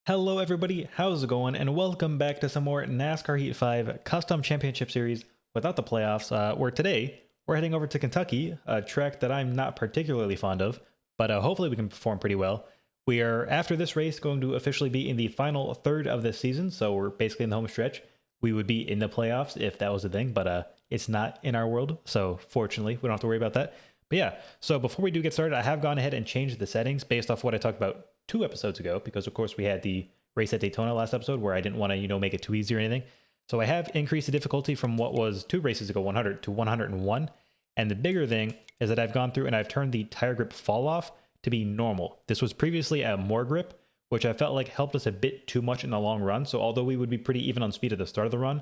Hello everybody, how's it going? And welcome back to some more NASCAR Heat 5 Custom Championship Series without the playoffs, where today we're heading over to Kentucky, a track that I'm not particularly fond of, but hopefully we can perform pretty well. We are, after this race, going to officially be in the final third of this season, so we're basically in the home stretch. We would be in the playoffs if that was a thing, but it's not in our world, so fortunately we don't have to worry about that. But yeah, so before we do get started, I have gone ahead and changed the settings based off what I talked about 2 episodes ago, because of course we had the race at Daytona last episode where I didn't want to, make it too easy or anything. So I have increased the difficulty from what was 2 races ago, 100 to 101. And the bigger thing is that I've gone through and I've turned the tire grip fall off to be normal. This was previously a more grip, which I felt like helped us a bit too much in the long run. So although we would be pretty even on speed at the start of the run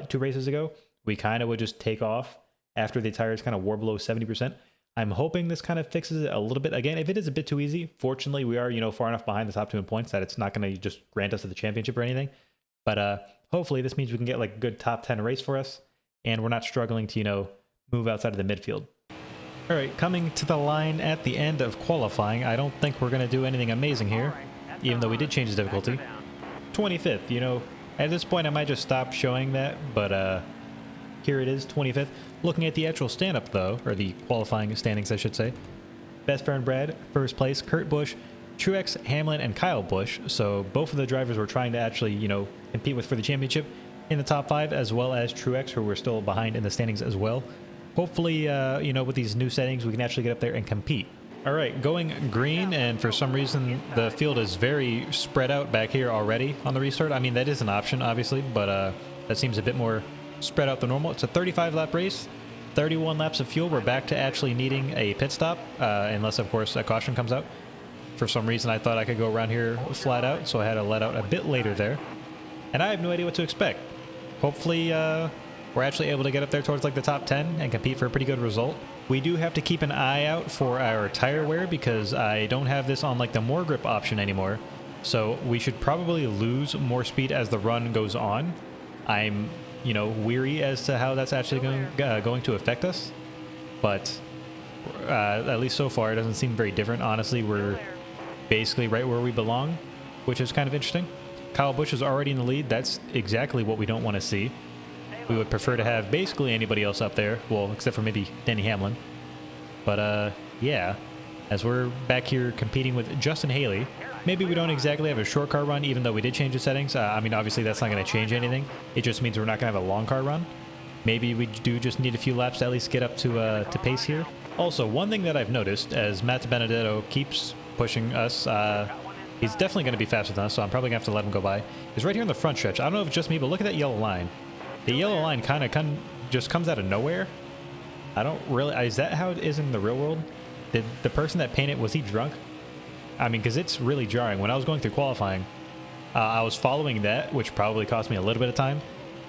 2 races ago, we kind of would just take off after the tires kind of wore below 70%. I'm hoping this kind of fixes it a little bit. Again, if it is a bit too easy, fortunately, we are, far enough behind the top 2 in points that it's not going to just grant us the championship or anything. But hopefully this means we can get like a good top 10 race for us, and we're not struggling to, move outside of the midfield. All right, coming to the line at the end of qualifying, I don't think we're going to do anything amazing here, even though we did change the difficulty. 25th, at this point I might just stop showing that, but here it is, 25th. Looking at the actual stand-up, though, or the qualifying standings, I should say. Best friend Brad, first place. Kurt Busch, Truex, Hamlin, and Kyle Busch. So both of the drivers were trying to actually, compete with for the championship in the top 5, as well as Truex, who we're still behind in the standings as well. Hopefully, with these new settings, we can actually get up there and compete. All right, going green, and for some reason, the field is very spread out back here already on the restart. I mean, that is an option, obviously, but that seems a bit more spread out than normal. It's a 35-lap race, 31 laps of fuel. We're back to actually needing a pit stop, unless, of course, a caution comes out. For some reason, I thought I could go around here flat out, so I had to let out a bit later there. And I have no idea what to expect. Hopefully, we're actually able to get up there towards like the top 10 and compete for a pretty good result. We do have to keep an eye out for our tire wear because I don't have this on like the more grip option anymore. So we should probably lose more speed as the run goes on. I'm weary as to how that's actually going to affect us. But at least so far, it doesn't seem very different. Honestly, we're basically right where we belong, which is kind of interesting. Kyle Busch is already in the lead. That's exactly what we don't want to see. We would prefer to have basically anybody else up there. Well, except for maybe Denny Hamlin. But yeah, as we're back here competing with Justin Haley. Maybe we don't exactly have a short car run, even though we did change the settings. I mean, obviously, that's not going to change anything. It just means we're not going to have a long car run. Maybe we do just need a few laps to at least get up to pace here. Also, one thing that I've noticed, as Matt Benedetto keeps pushing us, he's definitely going to be faster than us, so I'm probably going to have to let him go by, is right here in the front stretch. I don't know if it's just me, but look at that yellow line. The yellow line kind of just comes out of nowhere. I don't really... Is that how it is in the real world? Did the person that painted, was he drunk? I mean, because it's really jarring. When I was going through qualifying, I was following that, which probably cost me a little bit of time,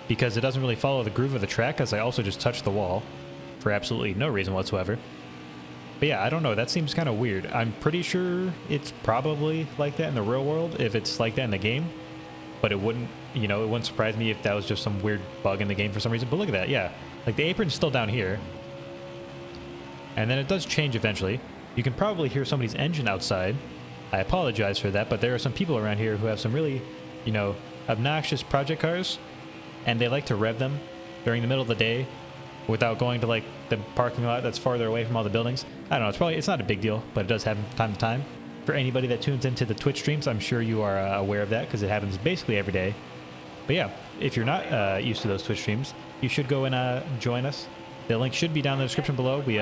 because it doesn't really follow the groove of the track, because I also just touched the wall for absolutely no reason whatsoever. But yeah, I don't know. That seems kind of weird. I'm pretty sure it's probably like that in the real world, if it's like that in the game. But it wouldn't, it wouldn't surprise me if that was just some weird bug in the game for some reason. But look at that, yeah. Like, the apron's still down here. And then it does change eventually. You can probably hear somebody's engine outside. I apologize for that, but there are some people around here who have some really, obnoxious project cars, and they like to rev them during the middle of the day without going to, like, the parking lot that's farther away from all the buildings. I don't know, it's not a big deal, but it does happen from time to time. For anybody that tunes into the Twitch streams, I'm sure you are aware of that, because it happens basically every day. But yeah, if you're not used to those Twitch streams, you should go and join us. The link should be down in the description below. We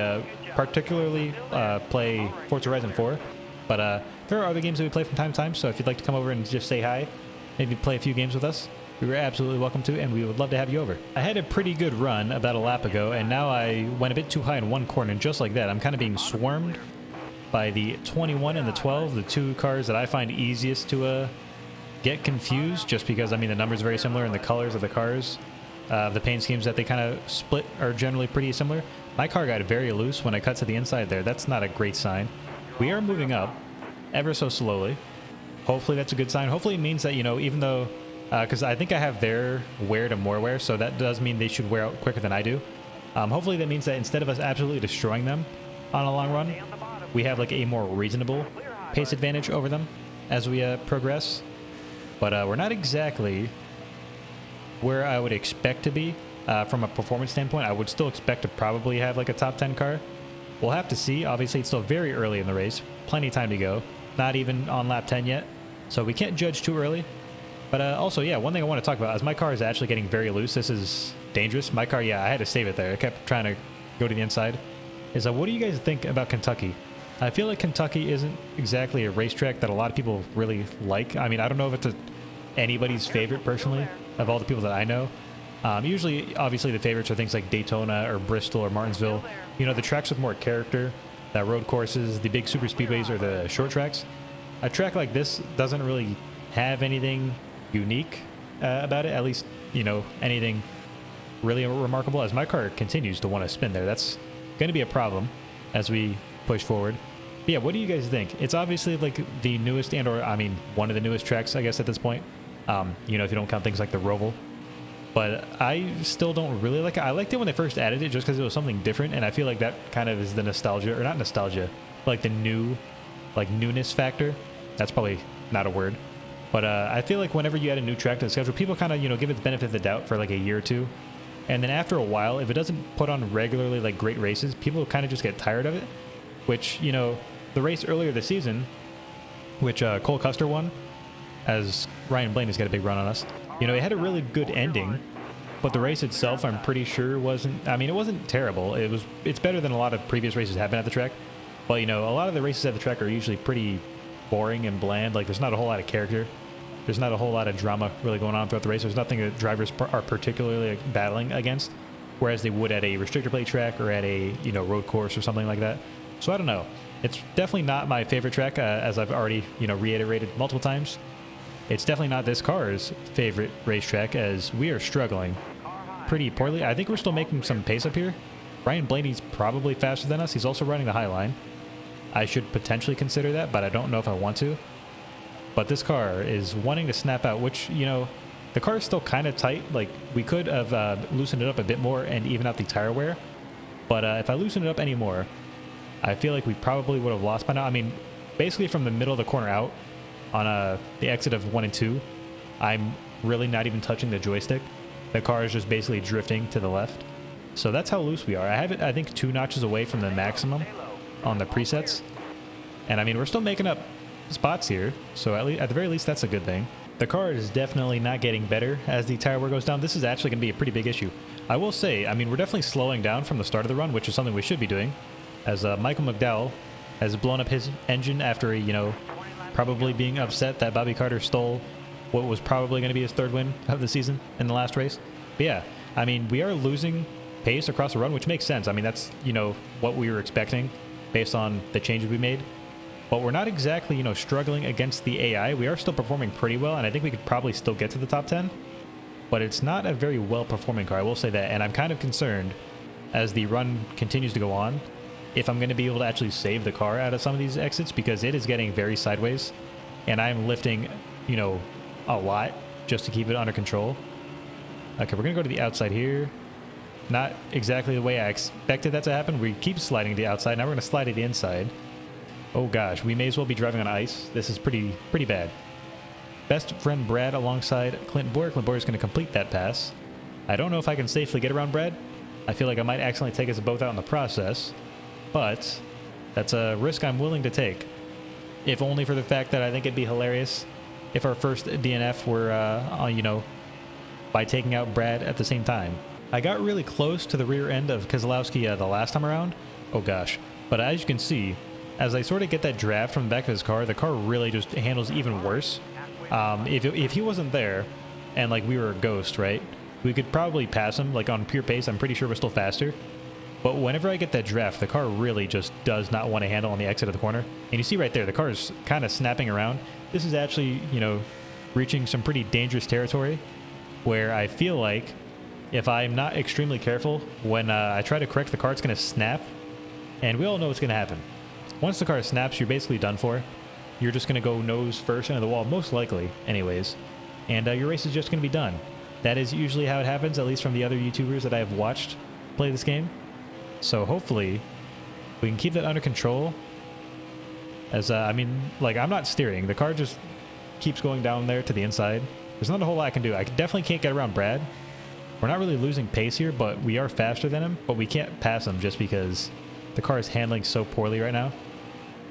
particularly play Forza Horizon 4, but there are other games that we play from time to time, so if you'd like to come over and just say hi, maybe play a few games with us, we were absolutely welcome to, and we would love to have you over. I had a pretty good run about a lap ago, and now I went a bit too high in one corner, and just like that, I'm kind of being swarmed by the 21 and the 12, the 2 cars that I find easiest to get confused, just because, I mean, the numbers are very similar, and the colors of the cars, the paint schemes that they kind of split are generally pretty similar. My car got very loose when I cut to the inside there. That's not a great sign. We are moving up ever so slowly. Hopefully that's a good sign. Hopefully it means that, even though, because I think I have their wear to more wear, so that does mean they should wear out quicker than I do. Hopefully that means that instead of us absolutely destroying them on a long run, we have like a more reasonable pace advantage over them as we progress. but we're not exactly where I would expect to be from a performance standpoint. I would still expect to probably have like a top 10 car. We'll have to see. Obviously, it's still very early in the race. Plenty of time to go. Not even on lap 10 yet. So we can't judge too early. But also, yeah, one thing I want to talk about is my car is actually getting very loose. This is dangerous. My car, yeah, I had to save it there. I kept trying to go to the inside. Is what do you guys think about Kentucky? I feel like Kentucky isn't exactly a racetrack that a lot of people really like. I mean, I don't know if it's anybody's favorite personally of all the people that I know. Usually, obviously, the favorites are things like Daytona or Bristol or Martinsville. You know, the tracks with more character, the road courses, the big super speedways, or the short tracks. A track like this doesn't really have anything unique about it, at least, you know, anything really remarkable. As my car continues to want to spin there, that's going to be a problem as we push forward. But yeah, what do you guys think? It's obviously like the newest and or I mean one of the newest tracks, I guess, at this point. You know, if you don't count things like the Roval. But I still don't really like it. I liked it when they first added it just because it was something different, and I feel like that kind of is the nostalgia, or not nostalgia, like the new, like newness factor. That's probably not a word. But I feel like whenever you add a new track to the schedule, people kind of, you know, give it the benefit of the doubt for like a year or two. And then after a while, if it doesn't put on regularly like great races, people kind of just get tired of it. Which, you know, the race earlier this season, which Cole Custer won, as Ryan Blaney's got a big run on us. You know, it had a really good ending, but the race itself, I'm pretty sure wasn't, I mean, it wasn't terrible. It's better than a lot of previous races have been at the track. But, you know, a lot of the races at the track are usually pretty boring and bland. Like, there's not a whole lot of character. There's not a whole lot of drama really going on throughout the race. There's nothing that drivers are particularly battling against, whereas they would at a restrictor plate track or at a, you know, road course or something like that. So I don't know. It's definitely not my favorite track, as I've already, you know, reiterated multiple times. It's definitely not this car's favorite racetrack, as we are struggling pretty poorly. I think we're still making some pace up here. Ryan Blaney's probably faster than us. He's also running the high line. I should potentially consider that, but I don't know if I want to. But this car is wanting to snap out, which, you know, the car is still kind of tight. Like, we could have loosened it up a bit more and even out the tire wear. But if I loosen it up anymore, I feel like we probably would have lost by now. I mean, basically from the middle of the corner out on the exit of 1 and 2, I'm really not even touching the joystick. The car is just basically drifting to the left. So that's how loose we are. I have it, I think, 2 notches away from the maximum on the presets. And I mean, we're still making up spots here, so at the very least, that's a good thing. The car is definitely not getting better as the tire wear goes down. This is actually going to be a pretty big issue. I will say, I mean, we're definitely slowing down from the start of the run, which is something we should be doing, as Michael McDowell has blown up his engine after, you know, probably being upset that Bobby Carter stole what was probably going to be his 3rd win of the season in the last race. But yeah, I mean, we are losing pace across the run, which makes sense. I mean, that's, you know, what we were expecting based on the changes we made. But we're not exactly, you know, struggling against the AI. We are still performing pretty well, and I think we could probably still get to the top 10. But it's not a very well-performing car, I will say that. And I'm kind of concerned as the run continues to go on if I'm going to be able to actually save the car out of some of these exits, because it is getting very sideways. And I'm lifting, you know, a lot just to keep it under control. Okay, we're going to go to the outside here. Not exactly the way I expected that to happen. We keep sliding to the outside. Now we're going to slide to the inside. Oh gosh, we may as well be driving on ice. This is pretty bad. Best friend Brad alongside Clint Boyer. Clint Boyer is going to complete that pass. I don't know if I can safely get around Brad. I feel like I might accidentally take us both out in the process, but that's a risk I'm willing to take. If only for the fact that I think it'd be hilarious if our first DNF were, you know, by taking out Brad at the same time. I got really close to the rear end of Keselowski the last time around. Oh gosh. But as you can see, as I sort of get that draft from the back of his car, the car really just handles even worse. If he wasn't there and like we were a ghost, right, we could probably pass him. Like on pure pace, I'm pretty sure we're still faster. But whenever I get that draft, the car really just does not want to handle on the exit of the corner. And you see right there, the car is kind of snapping around. This is actually, you know, reaching some pretty dangerous territory where I feel like if I'm not extremely careful, when I try to correct the car, it's going to snap. And we all know what's going to happen. Once the car snaps, you're basically done for. You're just going to go nose first into the wall, most likely, anyways. And your race is just going to be done. That is usually how it happens, at least from the other YouTubers that I have watched play this game. So hopefully, we can keep that under control. As, I mean, like, I'm not steering. The car just keeps going down there to the inside, there's not a whole lot I can do. I definitely can't get around Brad. We're not really losing pace here, but we are faster than him, but we can't pass him just because the car is handling so poorly right now.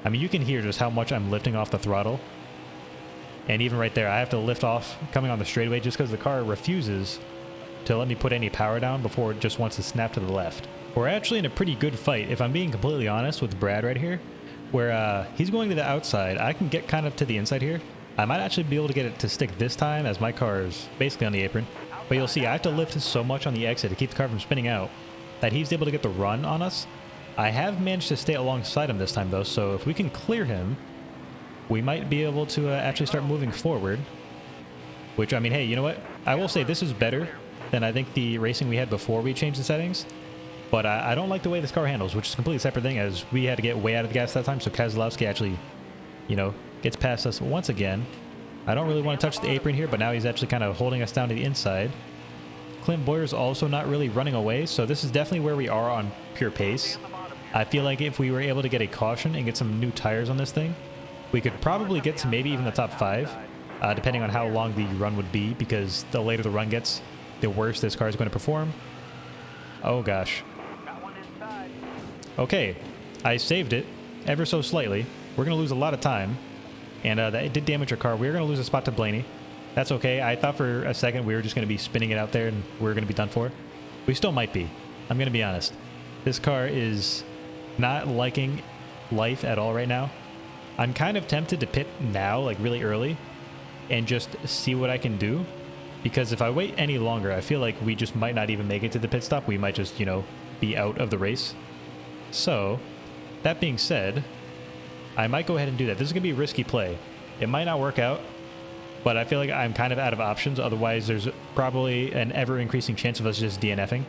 I mean, you can hear just how much I'm lifting off the throttle. And even right there, I have to lift off coming on the straightaway just because the car refuses to let me put any power down before it just wants to snap to the left. We're actually in a pretty good fight, if I'm being completely honest, with Brad right here, where he's going to the outside. I can get kind of to the inside here. I might actually be able to get it to stick this time as my car is basically on the apron. But you'll see I have to lift so much on the exit to keep the car from spinning out that he's able to get the run on us. I have managed to stay alongside him this time though, so if we can clear him, we might be able to actually start moving forward. Which, I mean, hey, you know what? I will say this is better than I think the racing we had before we changed the settings. But I don't like the way this car handles, which is a completely separate thing, as we had to get way out of the gas that time, so Keselowski actually, you know, gets past us once again. I don't really want to touch the apron here, but now he's actually kind of holding us down to the inside. Clint Boyer's also not really running away, so this is definitely where we are on pure pace. I feel like if we were able to get a caution and get some new tires on this thing, we could probably get to maybe even the top 5, depending on how long the run would be, because the later the run gets, the worse this car is going to perform. Oh gosh. Okay, I saved it ever so slightly. We're going to lose a lot of time, and that did damage our car. We're going to lose a spot to Blaney. That's okay. I thought for a second we were just going to be spinning it out there and we were going to be done for. We still might be. I'm going to be honest. This car is not liking life at all right now. I'm kind of tempted to pit now, like really early, and just see what I can do. Because if I wait any longer, I feel like we just might not even make it to the pit stop. We might just, you know, be out of the race. So, that being said, I might go ahead and do that. This is going to be a risky play. It might not work out, but I feel like I'm kind of out of options. Otherwise, there's probably an ever-increasing chance of us just DNFing.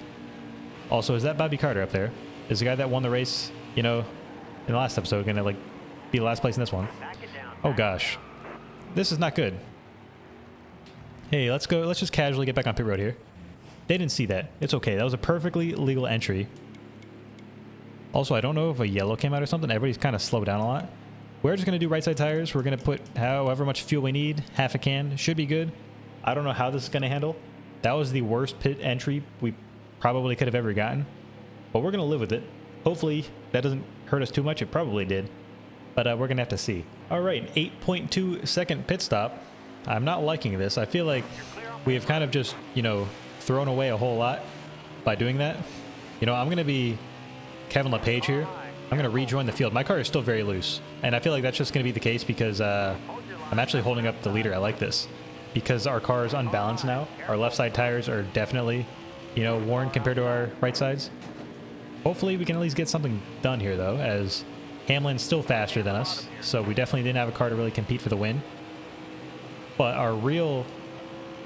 Also, is that Bobby Carter up there? Is the guy that won the race, you know, in the last episode going to, like, be last place in this one? Oh, gosh. This is not good. Hey, let's go. Let's just casually get back on pit road here. They didn't see that. It's okay. That was a perfectly legal entry. Also, I don't know if a yellow came out or something. Everybody's kind of slowed down a lot. We're just going to do right side tires. We're going to put however much fuel we need. Half a can. Should be good. I don't know how this is going to handle. That was the worst pit entry we probably could have ever gotten. But we're going to live with it. Hopefully, that doesn't hurt us too much. It probably did. But we're going to have to see. All right, 8.2 second pit stop. I'm not liking this. I feel like we have kind of just, you know, thrown away a whole lot by doing that. You know, I'm going to be Kevin LePage here. I'm going to rejoin the field. My car is still very loose, and I feel like that's just going to be the case because I'm actually holding up the leader. I like this because our car is unbalanced now. Our left side tires are definitely, you know, worn compared to our right sides. Hopefully we can at least get something done here, though, as Hamlin's still faster than us, so we definitely didn't have a car to really compete for the win. But our real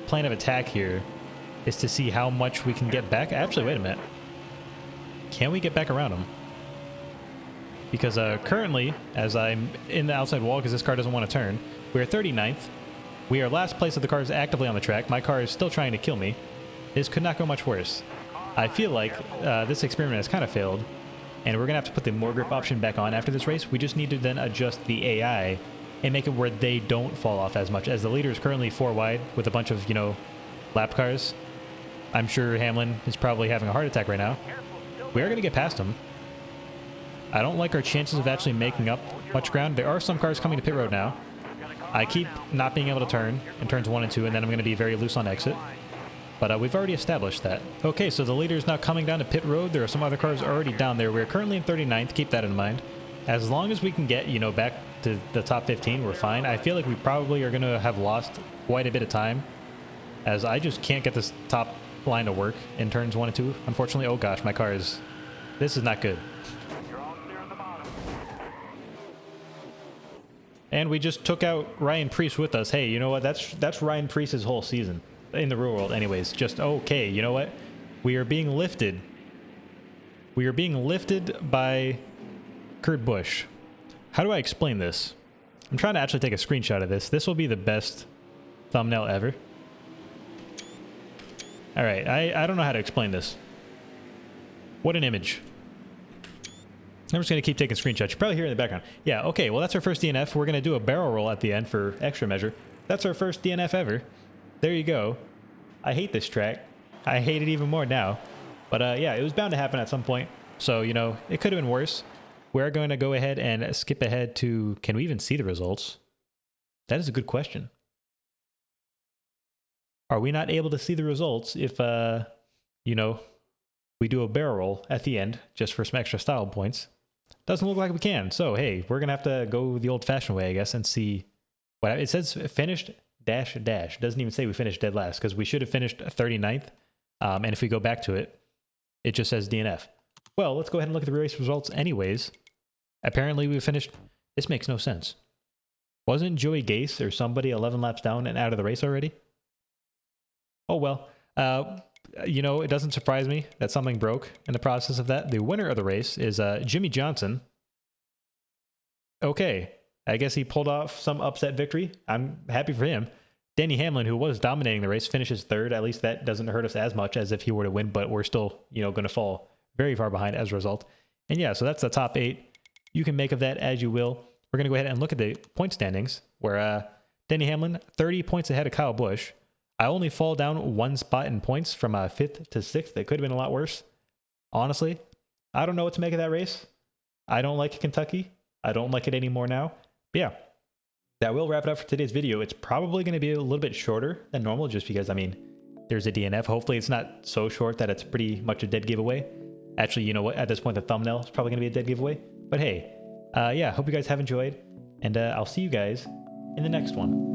plan of attack here is to see how much we can get back. Actually, wait a minute. Can we get back around him? Because currently, as I'm in the outside wall because this car doesn't want to turn, we're 39th. We are last place of the cars actively on the track. My car is still trying to kill me. This could not go much worse. I feel like this experiment has kind of failed, and we're going to have to put the more grip option back on after this race. We just need to then adjust the AI and make it where they don't fall off as much, as the leader is currently 4 wide with a bunch of, you know, lap cars. I'm sure Hamlin is probably having a heart attack right now. We are going to get past him. I don't like our chances of actually making up much ground. There are some cars coming to pit road now. I keep not being able to turn in turns 1 and 2, and then I'm going to be very loose on exit. But we've already established that. Okay, so the leader is now coming down to pit road. There are some other cars already down there. We're currently in 39th. Keep that in mind. As long as we can get, you know, back to the top 15, we're fine. I feel like we probably are going to have lost quite a bit of time, as I just can't get this top line to work in turns 1 and 2. Unfortunately, oh gosh, my car is... This is not good. And we just took out Ryan Preece with us. Hey, you know what? That's Ryan Preece's whole season. In the real world, anyways. Just, okay, you know what? We are being lifted. We are being lifted by Kurt Busch. How do I explain this? I'm trying to actually take a screenshot of this. This will be the best thumbnail ever. All right, I don't know how to explain this. What an image. I'm just going to keep taking screenshots. You probably hear it in the background. Yeah, okay, well, that's our first DNF. We're going to do a barrel roll at the end for extra measure. That's our first DNF ever. There you go. I hate this track. I hate it even more now. But yeah, it was bound to happen at some point. So, you know, it could have been worse. We're going to go ahead and skip ahead to... Can we even see the results? That is a good question. Are we not able to see the results if, you know, we do a barrel roll at the end just for some extra style points? Doesn't look like we can. So, hey, we're going to have to go the old-fashioned way, I guess, and see what it says. Finished dash dash. Doesn't even say we finished dead last because we should have finished 39th. And if we go back to it, it just says DNF. Well, let's go ahead and look at the race results anyways. Apparently, we finished... This makes no sense. Wasn't Joey Gase or somebody 11 laps down and out of the race already? Oh, well. You know, it doesn't surprise me that something broke in the process of that. The winner of the race is Jimmy Johnson. Okay. I guess he pulled off some upset victory. I'm happy for him. Denny Hamlin, who was dominating the race, finishes third. At least that doesn't hurt us as much as if he were to win, but we're still, you know, going to fall very far behind as a result. And yeah, so that's the top 8. You can make of that as you will. We're going to go ahead and look at the point standings, where Denny Hamlin, 30 points ahead of Kyle Busch. I only fall down 1 spot in points from 5th to 6th. It could have been a lot worse. Honestly, I don't know what to make of that race. I don't like Kentucky. I don't like it anymore now. But yeah, that will wrap it up for today's video. It's probably going to be a little bit shorter than normal just because, I mean, there's a DNF. Hopefully it's not so short that it's pretty much a dead giveaway. Actually, you know what? At this point, the thumbnail is probably going to be a dead giveaway. But hey, yeah, hope you guys have enjoyed. And I'll see you guys in the next one.